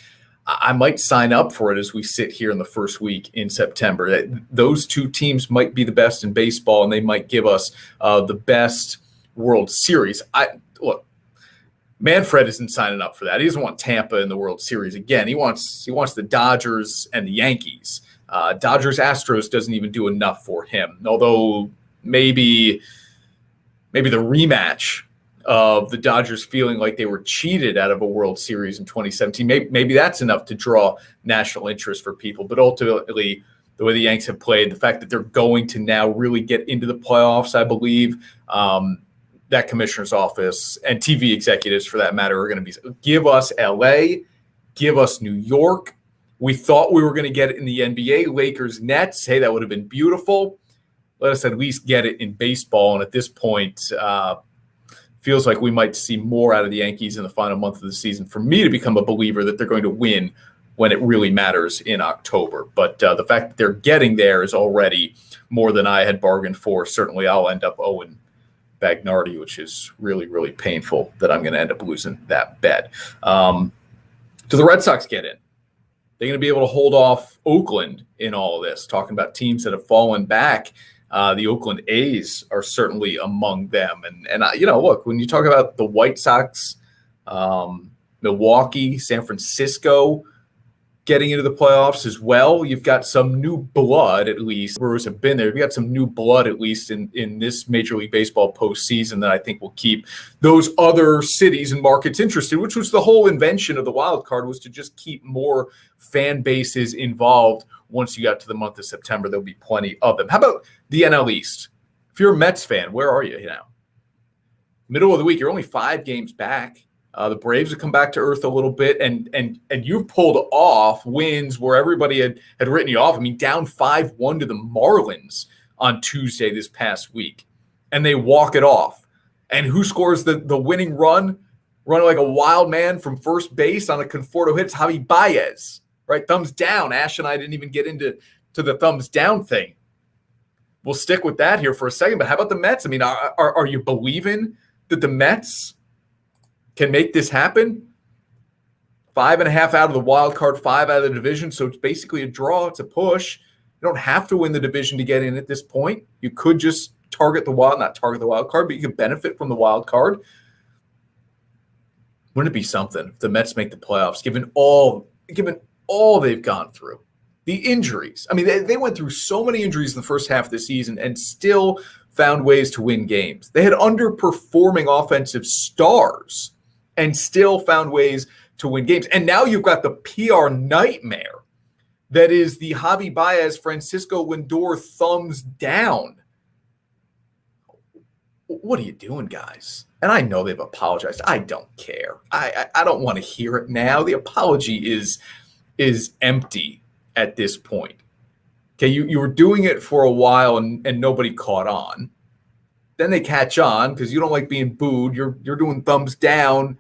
S1: I might sign up for it as we sit here in the first week in September. Those 2 teams might be the best in baseball, and they might give us the best World Series. Look, Manfred isn't signing up for that. He doesn't want Tampa in the World Series again. He wants the Dodgers and the Yankees. Dodgers Astros doesn't even do enough for him. Although maybe the rematch of the Dodgers feeling like they were cheated out of a World Series in 2017, maybe that's enough to draw national interest for people. But ultimately, the way the Yanks have played, the fact that they're going to now really get into the playoffs, I believe, that commissioner's office and TV executives, for that matter, are going to be, give us LA, give us New York. We thought we were going to get it in the NBA, Lakers, Nets. Hey, that would have been beautiful. Let us at least get it in baseball. And at this point, feels like we might see more out of the Yankees in the final month of the season for me to become a believer that they're going to win when it really matters in October. But the fact that they're getting there is already more than I had bargained for. Certainly I'll end up owing Bagnardi, which is really, really painful that I'm going to end up losing that bet. Do the Red Sox get in? They're going to be able to hold off Oakland in all of this, talking about teams that have fallen back. The Oakland A's are certainly among them. And look, when you talk about the White Sox, Milwaukee, San Francisco getting into the playoffs as well, you've got some new blood, at least. Brewers have been there. You've got some new blood, at least, in this Major League Baseball postseason that I think will keep those other cities and markets interested, which was the whole invention of the wild card, was to just keep more fan bases involved. Once you got to the month of September, there'll be plenty of them. How about the NL East? If you're a Mets fan, where are you now? Middle of the week, you're only 5 games back. The Braves have come back to earth a little bit, and you've pulled off wins where everybody had written you off. I mean, down 5-1 to the Marlins on Tuesday this past week, and they walk it off. And who scores the winning run? Running like a wild man from first base on a Conforto hit. It's Javi Baez, right? Thumbs down. Ash and I didn't even get into the thumbs down thing. We'll stick with that here for a second. But how about the Mets? I mean, are you believing that the Mets can make this happen? 5.5 out of the wild card, 5 out of the division. So it's basically a draw. It's a push. You don't have to win the division to get in at this point. You could just not target the wild card, but you could benefit from the wild card. Wouldn't it be something if the Mets make the playoffs, given all they've gone through? The injuries. I mean, they went through so many injuries in the first half of the season and still found ways to win games. They had underperforming offensive stars and still found ways to win games. And now you've got the PR nightmare that is the Javi Baez, Francisco Lindor thumbs down. What are you doing, guys? And I know they've apologized. I don't care. I don't want to hear it now. The apology is empty at this point. Okay, you were doing it for a while and nobody caught on. Then they catch on because you don't like being booed. You're doing thumbs down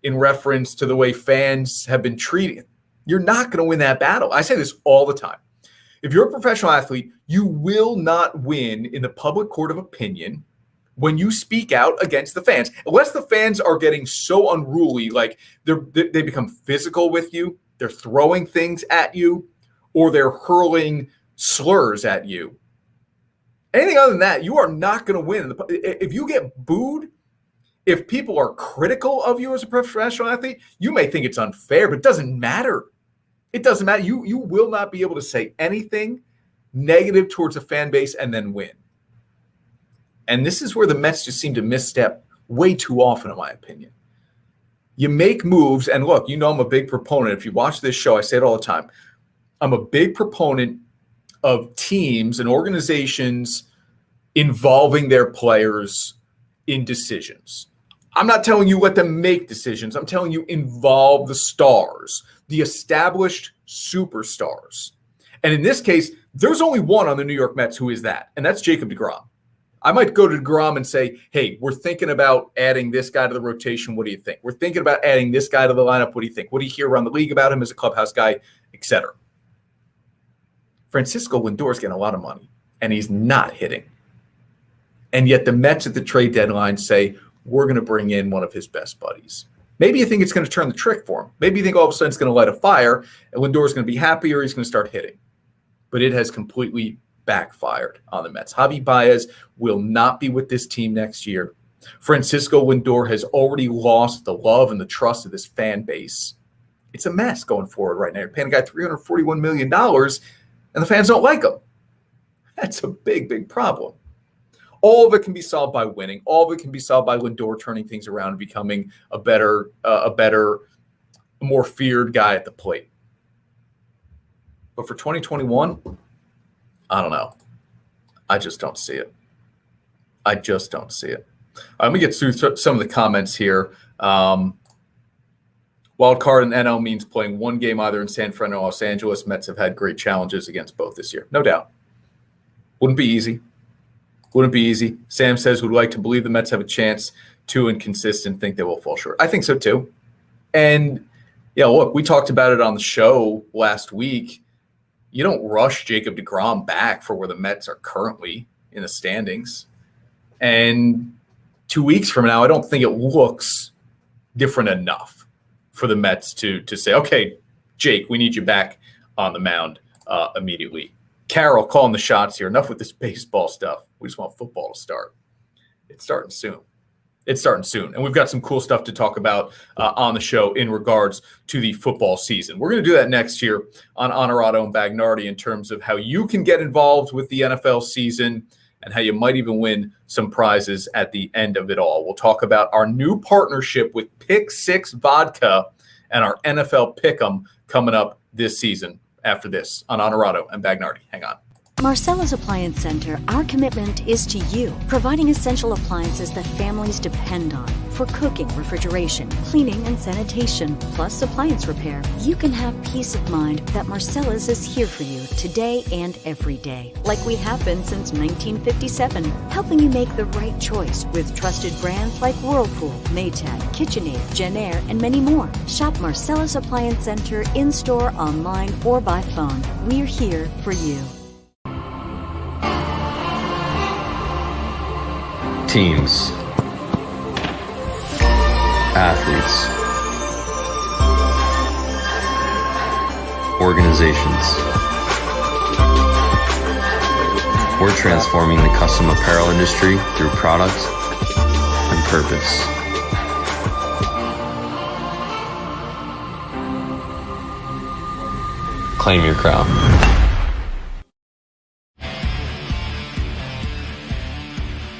S1: in reference to the way fans have been treated. You're not going to win that battle. I say this all the time. If you're a professional athlete, you will not win in the public court of opinion when you speak out against the fans. Unless the fans are getting so unruly, like they become physical with you, they're throwing things at you, or they're hurling slurs at you. Anything other than that, you are not going to win. If you get booed, if people are critical of you as a professional athlete, you may think it's unfair, but it doesn't matter. It doesn't matter. You will not be able to say anything negative towards a fan base and then win. And this is where the Mets just seem to misstep way too often, in my opinion. You make moves, and look, I'm a big proponent. If you watch this show, I say it all the time. I'm a big proponent of teams and organizations involving their players in decisions. I'm not telling you let them make decisions. I'm telling you involve the stars, the established superstars. And in this case, there's only one on the New York Mets who is that, and that's Jacob deGrom. I might go to deGrom and say, hey, we're thinking about adding this guy to the rotation. What do you think? We're thinking about adding this guy to the lineup. What do you think? What do you hear around the league about him as a clubhouse guy, et cetera? Francisco Lindor is getting a lot of money, and he's not hitting. And yet the Mets at the trade deadline say, we're going to bring in one of his best buddies. Maybe you think it's going to turn the trick for him. Maybe you think all of a sudden it's going to light a fire, and Lindor is going to be happy, or he's going to start hitting. But it has completely backfired on the Mets. Javi Baez will not be with this team next year. Francisco Lindor has already lost the love and the trust of this fan base. It's a mess going forward right now. You're paying a guy $341 million, and the fans don't like him. That's a big, big problem. All of it can be solved by winning. All of it can be solved by Lindor turning things around and becoming a better, more feared guy at the plate. But for 2021, I don't know. I just don't see it. Let me get through some of the comments here. Wild card in NL means playing one game either in San Fran or Los Angeles. Mets have had great challenges against both this year. No doubt. Wouldn't be easy. Sam says, would like to believe the Mets have a chance. Too inconsistent, think they will fall short. I think so too. And, look, we talked about it on the show last week. You don't rush Jacob deGrom back for where the Mets are currently in the standings. And 2 weeks from now, I don't think it looks different enough for the Mets to say, okay, Jake, we need you back on the mound immediately. Carol calling the shots here. Enough with this baseball stuff. We just want football to start. It's starting soon. And we've got some cool stuff to talk about on the show in regards to the football season. We're going to do that next year on Honorado and Bagnardi in terms of how you can get involved with the NFL season and how you might even win some prizes at the end of it all. We'll talk about our new partnership with Pick 6 Vodka and our NFL Pick'em coming up this season after this on Honorado and Bagnardi. Hang on.
S4: Marcella's Appliance Center, our commitment is to you, providing essential appliances that families depend on for cooking, refrigeration, cleaning, and sanitation, plus appliance repair. You can have peace of mind that Marcella's is here for you today and every day, like we have been since 1957, helping you make the right choice with trusted brands like Whirlpool, Maytag, KitchenAid, Genair, and many more. Shop Marcella's Appliance Center in-store, online, or by phone. We're here for you.
S5: Teams, athletes, organizations. We're transforming the custom apparel industry through products and purpose. Claim your crown.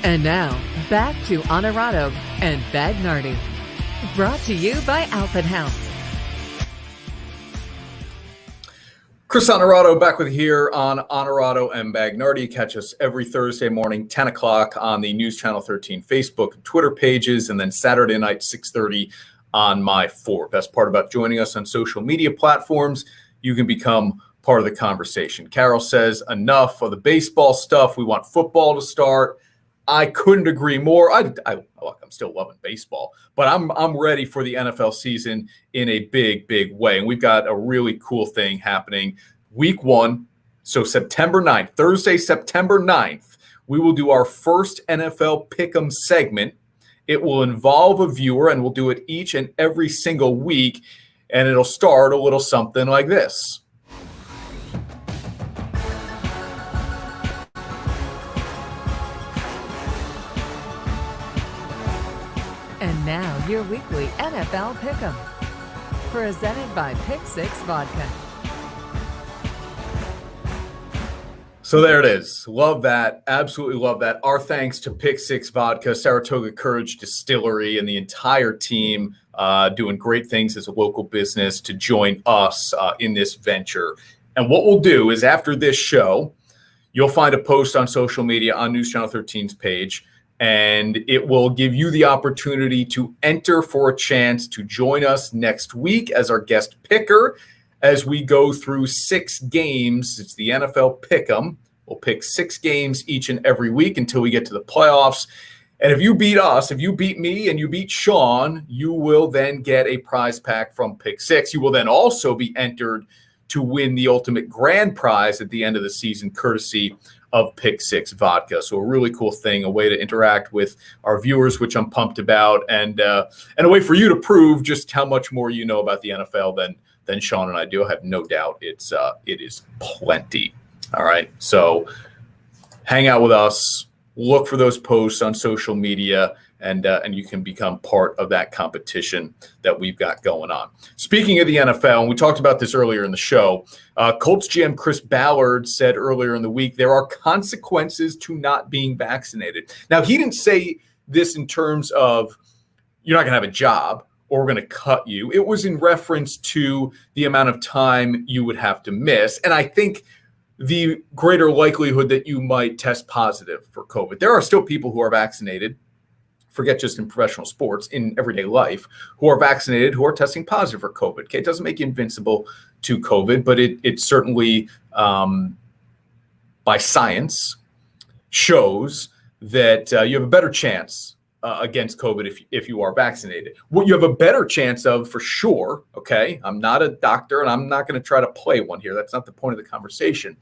S3: And now, back to Honorado and Bagnardi. Brought to you by Alpin House.
S1: Chris Honorado back with you here on Honorado and Bagnardi. Catch us every Thursday morning, 10 o'clock on the News Channel 13 Facebook and Twitter pages, and then Saturday night, 6:30 on My 4. Best part about joining us on social media platforms, you can become part of the conversation. Carol says, enough of the baseball stuff. We want football to start. I couldn't agree more. I'm still loving baseball, but I'm ready for the NFL season in a big, big way. And we've got a really cool thing happening week 1. So September 9th, Thursday, September 9th, we will do our first NFL Pick'em segment. It will involve a viewer, and we'll do it each and every single week. And it'll start a little something like this.
S3: And now, your weekly NFL Pick'em. Presented by Pick 6 Vodka.
S1: So there it is. Love that. Absolutely love that. Our thanks to Pick 6 Vodka, Saratoga Courage Distillery, and the entire team doing great things as a local business to join us in this venture. And what we'll do is after this show, you'll find a post on social media on News Channel 13's page, and it will give you the opportunity to enter for a chance to join us next week as our guest picker as we go through 6 games. It's the NFL Pick'em. We'll pick 6 games each and every week until we get to the playoffs. And if you beat us, if you beat me and you beat Sean, you will then get a prize pack from Pick 6. You will then also be entered to win the ultimate grand prize at the end of the season, courtesy of Pick 6 Vodka. So a really cool thing, a way to interact with our viewers, which I'm pumped about, and a way for you to prove just how much more you know about the NFL than Sean and I do. I have no doubt it is plenty. All right. So hang out with us, look for those posts on social media, and you can become part of that competition that we've got going on. Speaking of the NFL, and we talked about this earlier in the show, Colts GM Chris Ballard said earlier in the week, there are consequences to not being vaccinated. Now, he didn't say this in terms of you're not going to have a job or we're going to cut you. It was in reference to the amount of time you would have to miss. And I think the greater likelihood that you might test positive for COVID. There are still people who are vaccinated, forget just in professional sports, in everyday life, who are vaccinated, who are testing positive for COVID. Okay, it doesn't make you invincible to COVID, but it certainly, by science, shows that you have a better chance against COVID if you are vaccinated. What you have a better chance of, for sure, okay, I'm not a doctor and I'm not going to try to play one here. That's not the point of the conversation.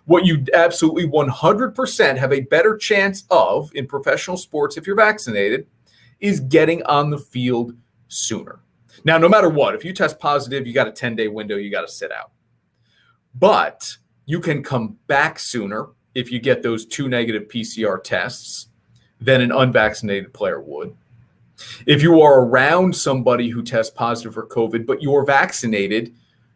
S1: What you absolutely 100% have a better chance of in professional sports if you're vaccinated is getting on the field sooner. Now, no matter what, if you test positive, you got a 10-day window, you got to sit out. But you can come back sooner if you get those 2 negative PCR tests than an unvaccinated player would. If you are around somebody who tests positive for COVID, but you're vaccinated,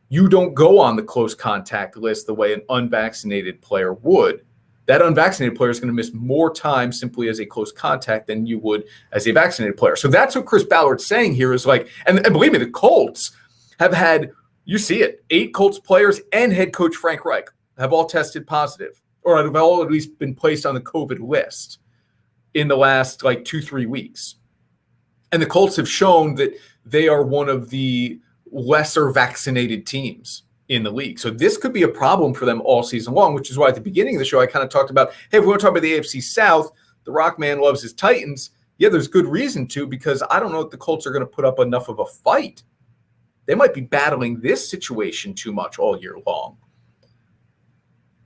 S1: you don't go on the close contact list the way an unvaccinated player would. That unvaccinated player is going to miss more time simply as a close contact than you would as a vaccinated player. So that's what Chris Ballard's saying here is like, and believe me, the Colts have had, you see it, 8 Colts players and head coach Frank Reich have all tested positive, or have all at least been placed on the COVID list in the last like 2-3 weeks. And the Colts have shown that they are one of the lesser vaccinated teams in the league. So this could be a problem for them all season long, which is why at the beginning of the show, I kind of talked about, hey, if we want to talk about the AFC South, the Rock Man loves his Titans. Yeah, there's good reason to, because I don't know if the Colts are going to put up enough of a fight. They might be battling this situation too much all year long.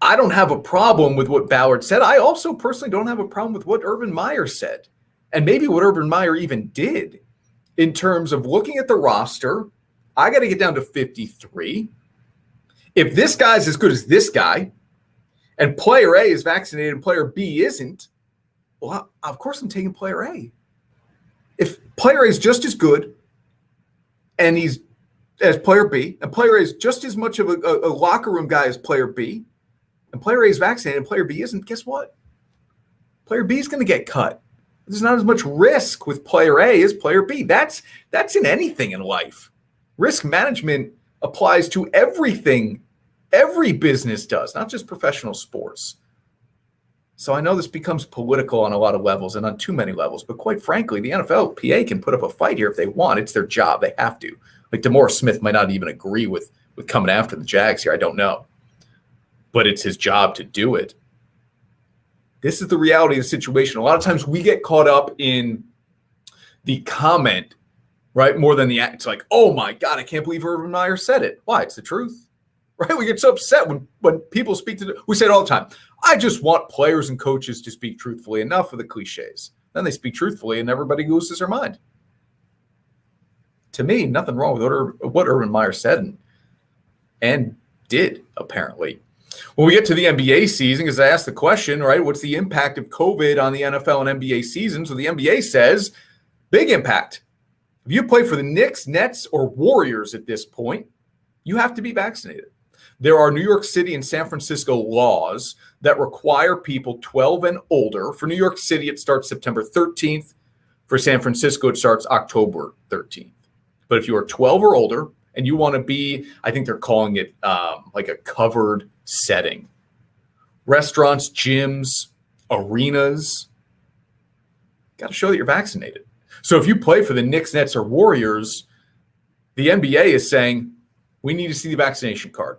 S1: I don't have a problem with what Ballard said. I also personally don't have a problem with what Urban Meyer said, and maybe what Urban Meyer even did in terms of looking at the roster. I got to get down to 53. If this guy's as good as this guy, and player A is vaccinated and player B isn't, well, of course I'm taking player A. If player A is just as good and he's as player B, and player A is just as much of a locker room guy as player B, and player A is vaccinated and player B isn't, guess what? Player B is going to get cut. There's not as much risk with player A as player B. That's in anything in life. Risk management applies to everything. Every business does, not just professional sports. So I know this becomes political on a lot of levels and on too many levels, but quite frankly, the NFLPA can put up a fight here if they want. It's their job. They have to. Like DeMaurice Smith might not even agree with coming after the Jags here. I don't know. But it's his job to do it. This is the reality of the situation. A lot of times we get caught up in the comment, right, more than the act. It's like, oh my God, I can't believe Urban Meyer said it. Why? It's the truth, right? We get so upset when people speak we say it all the time. I just want players and coaches to speak truthfully. Enough of the cliches. Then they speak truthfully and everybody loses their mind. To me, nothing wrong with what Urban Meyer said and did, apparently. When we get to the NBA season, because I asked the question, right, what's the impact of COVID on the NFL and NBA season? So the NBA says, big impact. If you play for the Knicks, Nets, or Warriors at this point, you have to be vaccinated. There are New York City and San Francisco laws that require people 12 and older. For New York City, it starts September 13th. For San Francisco, it starts October 13th. But if you are 12 or older and you want to be, I think they're calling it like a covered setting. Restaurants, gyms, arenas, got to show that you're vaccinated. So if you play for the Knicks, Nets, or Warriors, the NBA is saying, we need to see the vaccination card.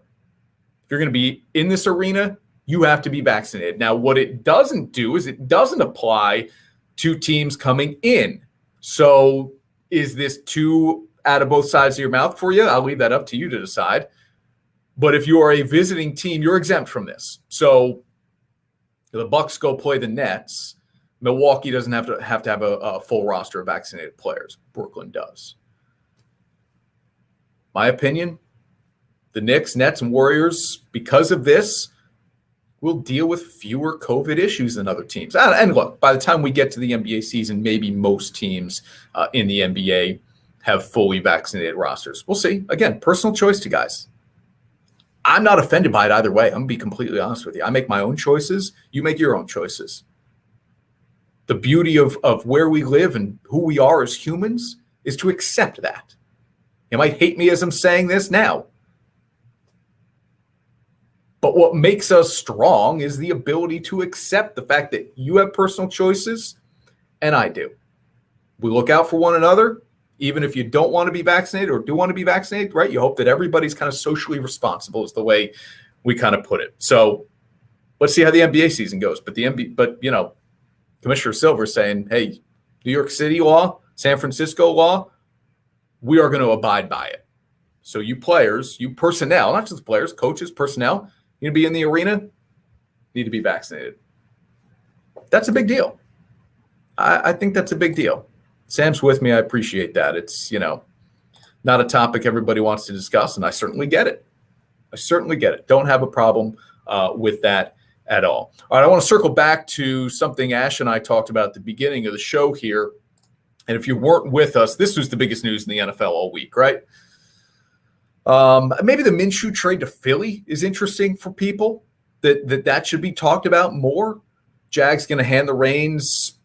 S1: If you're going to be in this arena, you have to be vaccinated. Now, what it doesn't do is it doesn't apply to teams coming in. So is this too out of both sides of your mouth for you? I'll leave that up to you to decide. But if you are a visiting team, you're exempt from this. So the Bucks go play the Nets. Milwaukee doesn't have to have a full roster of vaccinated players. Brooklyn does. My opinion, the Knicks, Nets, and Warriors, because of this, will deal with fewer COVID issues than other teams. And look, by the time we get to the NBA season, maybe most teams in the NBA have fully vaccinated rosters. We'll see. Again, personal choice to guys. I'm not offended by it either way. I'm going to be completely honest with you. I make my own choices. You make your own choices. The beauty of where we live and who we are as humans is to accept that. You might hate me as I'm saying this now. But what makes us strong is the ability to accept the fact that you have personal choices and I do. We look out for one another, even if you don't want to be vaccinated or do want to be vaccinated, right? You hope that everybody's kind of socially responsible is the way we kind of put it. So let's see how the NBA season goes. But Commissioner Silver is saying, hey, New York City law, San Francisco law, we are going to abide by it. So you players, you personnel, not just players, coaches, personnel, you going to be in the arena, need to be vaccinated. That's a big deal. I think that's a big deal. Sam's with me. I appreciate that. It's, not a topic everybody wants to discuss, and I certainly get it. Don't have a problem with that at all. All right, I want to circle back to something Ash and I talked about at the beginning of the show here. And if you weren't with us, this was the biggest news in the NFL all week, right? Maybe the Minshew trade to Philly is interesting for people, that should be talked about more. Jags going to hand the reins,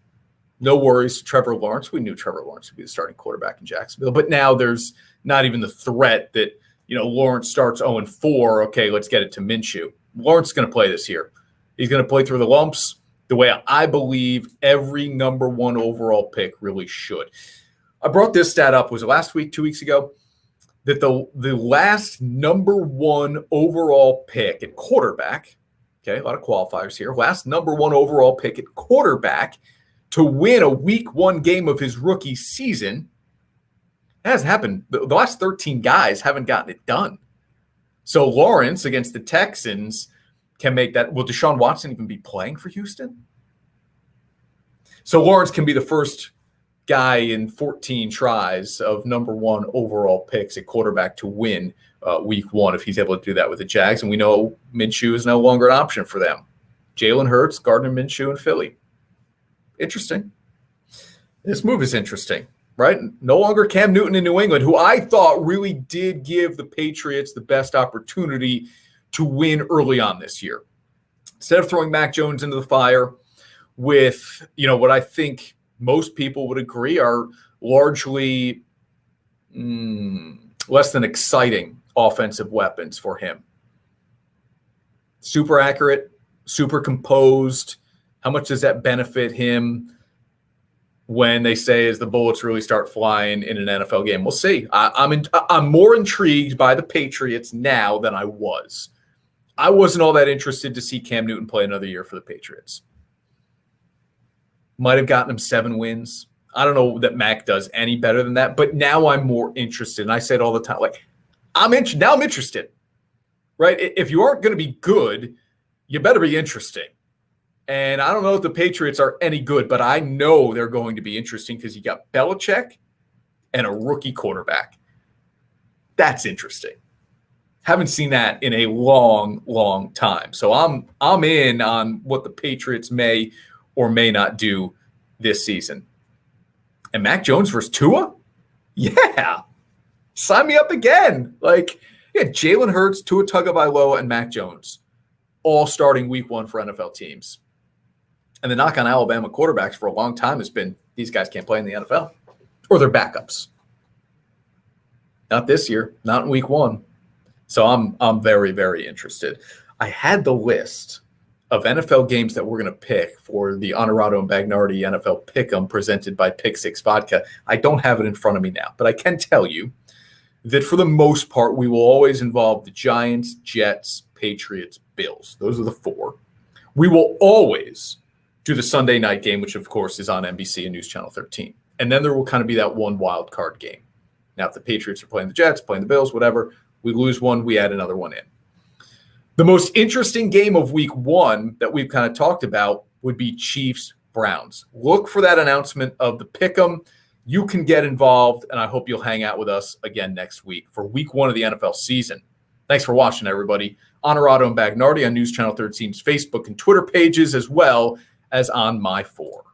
S1: no worries, to Trevor Lawrence. We knew Trevor Lawrence would be the starting quarterback in Jacksonville, but now there's not even the threat that, Lawrence starts 0-4. Okay, let's get it to Minshew. Lawrence is going to play this year. He's going to play through the lumps the way I believe every number 1 overall pick really should. I brought this stat up, was it last week, 2 weeks ago, that the last number 1 overall pick at quarterback, okay, a lot of qualifiers here, last number 1 overall pick at quarterback to win a week 1 game of his rookie season. It hasn't happened. The last 13 guys haven't gotten it done. So Lawrence against the Texans can make that. Will Deshaun Watson even be playing for Houston? So Lawrence can be the first guy in 14 tries of number 1 overall picks at quarterback to win week 1 if he's able to do that with the Jags. And we know Minshew is no longer an option for them. Jalen Hurts, Gardner Minshew, and Philly. Interesting. This move is interesting, right? No longer Cam Newton in New England, who I thought really did give the Patriots the best opportunity to win early on this year. Instead of throwing Mac Jones into the fire with, what I think most people would agree are largely less than exciting offensive weapons for him. Super accurate, super composed. How much does that benefit him when they say as the bullets really start flying in an NFL game? We'll see. I'm more intrigued by the Patriots now than I was. I wasn't all that interested to see Cam Newton play another year for the Patriots. Might have gotten him 7 wins. I don't know that Mac does any better than that, but now I'm more interested. And I say it all the time, I'm interested, right? If you aren't going to be good, you better be interesting. And I don't know if the Patriots are any good, but I know they're going to be interesting because you got Belichick and a rookie quarterback. That's interesting. Haven't seen that in a long, long time. So I'm in on what the Patriots may or may not do this season. And Mac Jones versus Tua? Yeah. Sign me up again. Jalen Hurts, Tua Tagovailoa, and Mac Jones all starting week 1 for NFL teams. And the knock on Alabama quarterbacks for a long time has been these guys can't play in the NFL or they're backups. Not this year, not in week 1. So I'm very, very interested. I had the list of NFL games that we're going to pick for the Honorado and Bagnardi NFL Pick'em presented by Pick 6 Vodka. I don't have it in front of me now, but I can tell you that for the most part, we will always involve the Giants, Jets, Patriots, Bills. Those are the 4. We will always do the Sunday night game, which of course is on NBC and News Channel 13. And then there will kind of be that one wild card game. Now, if the Patriots are playing the Jets, playing the Bills, whatever, we lose one, we add another one in. The most interesting game of week 1 that we've kind of talked about would be Chiefs-Browns. Look for that announcement of the Pick'em. You can get involved, and I hope you'll hang out with us again next week for week 1 of the NFL season. Thanks for watching, everybody. Honorado and Bagnardi on News Channel 13's Facebook and Twitter pages, as well as on My 4.